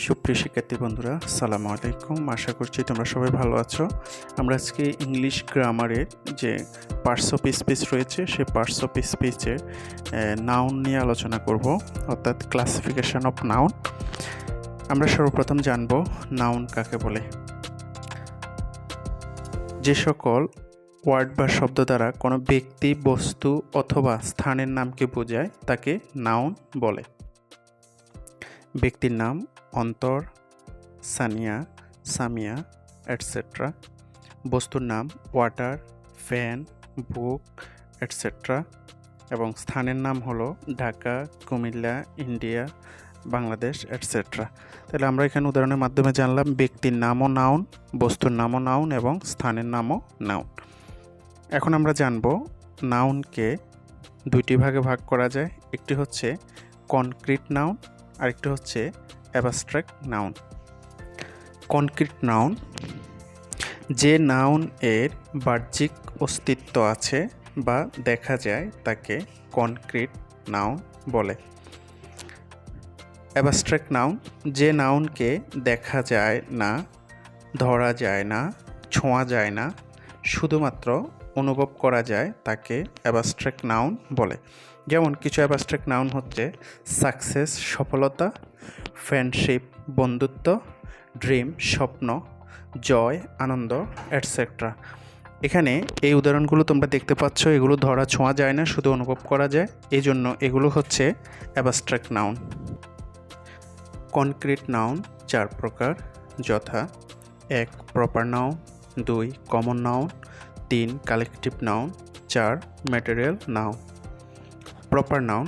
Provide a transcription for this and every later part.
সুপ্রিয় শিক্ষার্থী বন্ধুরা, আসসালামু আলাইকুম। আশা করছি তোমরা সবাই ভালো আছো। আমরা আজকে ইংলিশ গ্রামারের যে পার্টস অফ স্পিচ রয়েছে সেই পার্টস অফ স্পিচের নাউন নিয়ে আলোচনা করব, অর্থাৎ ক্লাসিফিকেশন অফ নাউন। আমরা সর্বপ্রথম জানব নাউন কাকে বলে। যে সকল ওয়ার্ড বা শব্দ দ্বারা কোনো ব্যক্তি, বস্তু অথবা স্থানের নামকে বোঝায় তাকে নাউন বলে। ব্যক্তির নাম অন্তর, সানিয়া, সামিয়া এটসেট্রা। বস্তুর নাম ওয়াটার, ফ্যান, বুক এটসেট্রা। এবং স্থানের নাম হলো ঢাকা, কুমিল্লা, ইন্ডিয়া, বাংলাদেশ এটসেট্রা। তাহলে আমরা এখানে উদাহরণের মাধ্যমে জানলাম ব্যক্তির নামও নাউন, বস্তুর নামও নাউন এবং স্থানের নামও নাউন। এখন আমরা জানব নাউনকে দুইটি ভাগে ভাগ করা যায়। একটি হচ্ছে কনক্রিট নাউন, আরেকটি হচ্ছে অ্যাবস্ট্রাক্ট নাউন। কনক্রিট নাউন, যে নাউন এর বাহ্যিক অস্তিত্ব আছে বা দেখা যায় তাকে কনক্রিট নাউন বলে। অ্যাবস্ট্রাক্ট নাউন, যে নাউনকে দেখা যায় না, ধরা যায় না, ছোঁয়া যায় না, শুধুমাত্র অনুভব করা যায় তাকে অ্যাবস্ট্রাক্ট নাউন বলে। যেমন কিছু অ্যাবস্ট্রাক্ট নাউন হচ্ছে সাকসেস সফলতা, ফ্রেন্ডশিপ বন্ধুত্ব, ড্রিম স্বপ্ন, জয় আনন্দ এটসেট্রা। এখানে এই উদাহরণগুলো তোমরা দেখতে পাচ্ছ, এগুলো ধরা ছোঁয়া যায় না, শুধু অনুভব করা যায়, এই জন্য এগুলো হচ্ছে অ্যাবস্ট্রাক্ট নাউন। কনক্রিট নাউন চার প্রকার, যথা 1 proper noun, 2 common noun, 3 collective noun, 4 material noun. Proper noun,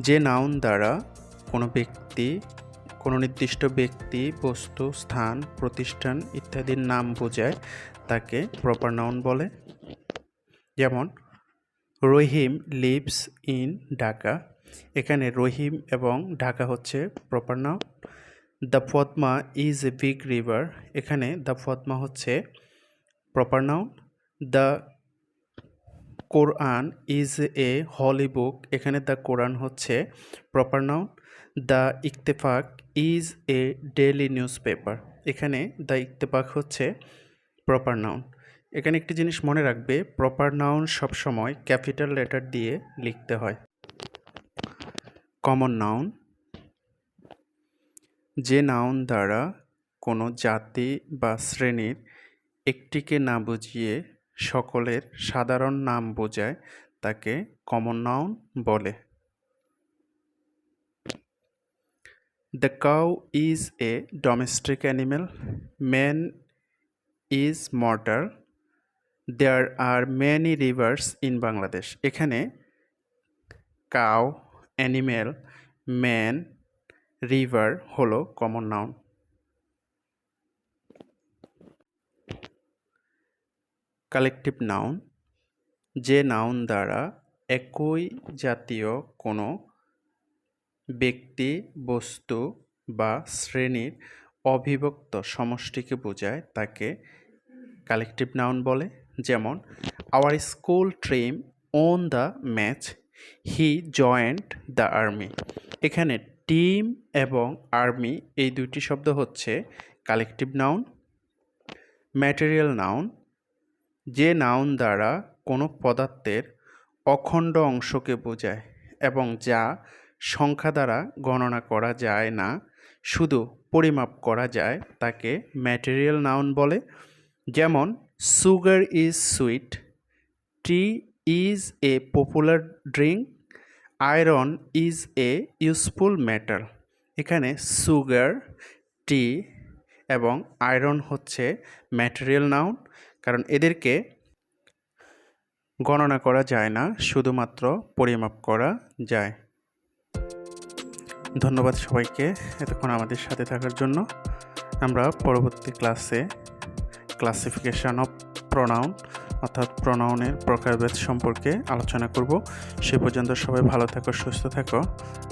যে নাউন দ্বারা কোনো ব্যক্তি, কোনো নির্দিষ্ট ব্যক্তি, বস্তু, স্থান, প্রতিষ্ঠান ইত্যাদির নাম বোঝায় তাকে প্রপার নাউন বলে। যেমন রহিম লিভস ইন ঢাকা, এখানে রহিম এবং ঢাকা হচ্ছে proper noun. The Padma is a big river, এখানে দ্য পদ্মা হচ্ছে proper noun. The Quran is a holy book, এখানে দ্য কোরআন হচ্ছে proper noun. The Ittefaq is a daily news paper, এখানে দ্য ইত্তেফাক হচ্ছে প্রপার নাউন। এখানে একটি জিনিস মনে রাখবে, প্রপার নাউন সবসময় ক্যাপিটাল লেটার দিয়ে লিখতে হয়। কমন নাউন, যে নাউন দ্বারা কোনো জাতি বা শ্রেণীর একটিকে না বুঝিয়ে সকলের সাধারণ নাম বোঝায় তাকে কমন নাউন বলে। The cow is a domestic animal. Man is mortal. There are many rivers in Bangladesh. এখানে cow, animal, man, river হলো কমন নাউন। কালেকটিভ নাউন, যে নাউন দ্বারা একই জাতীয় কোনো ব্যক্তি, বস্তু বা শ্রেণীর অবিভক্ত সমষ্টিকে বোঝায় তাকে কালেকটিভ নাউন বলে। যেমন our school team won the match, he joined the army, এখানে টিম এবং আর্মি এই দুইটি শব্দ হচ্ছে কালেকটিভ নাউন। ম্যাটেরিয়াল নাউন, যে নাউন দ্বারা কোনো পদার্থের অখণ্ড অংশকে বোঝায় এবং যা সংখ্যা দ্বারা গণনা করা যায় না, শুধু পরিমাপ করা যায় তাকে ম্যাটেরিয়াল নাউন বলে। যেমন sugar is sweet, T is a popular drink, iron is a useful metal, এখানে সুগার, টি এবং আয়রন হচ্ছে ম্যাটেরিয়াল নাউন, কারণ এদেরকে গণনা করা যায় না, শুধুমাত্র পরিমাপ করা যায়। ধন্যবাদ সবাইকে এতক্ষণ আমাদের সাথে থাকার জন্য। আমরা পরবর্তী ক্লাসে ক্লাসিফিকেশন অফ প্রোনাউন অর্থাৎ প্রোনাউনের প্রকারভেদ সম্পর্কে আলোচনা করব। সে পর্যন্ত সবাই ভালো থাকো, সুস্থ থাকো।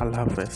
আল্লাহ হাফেজ।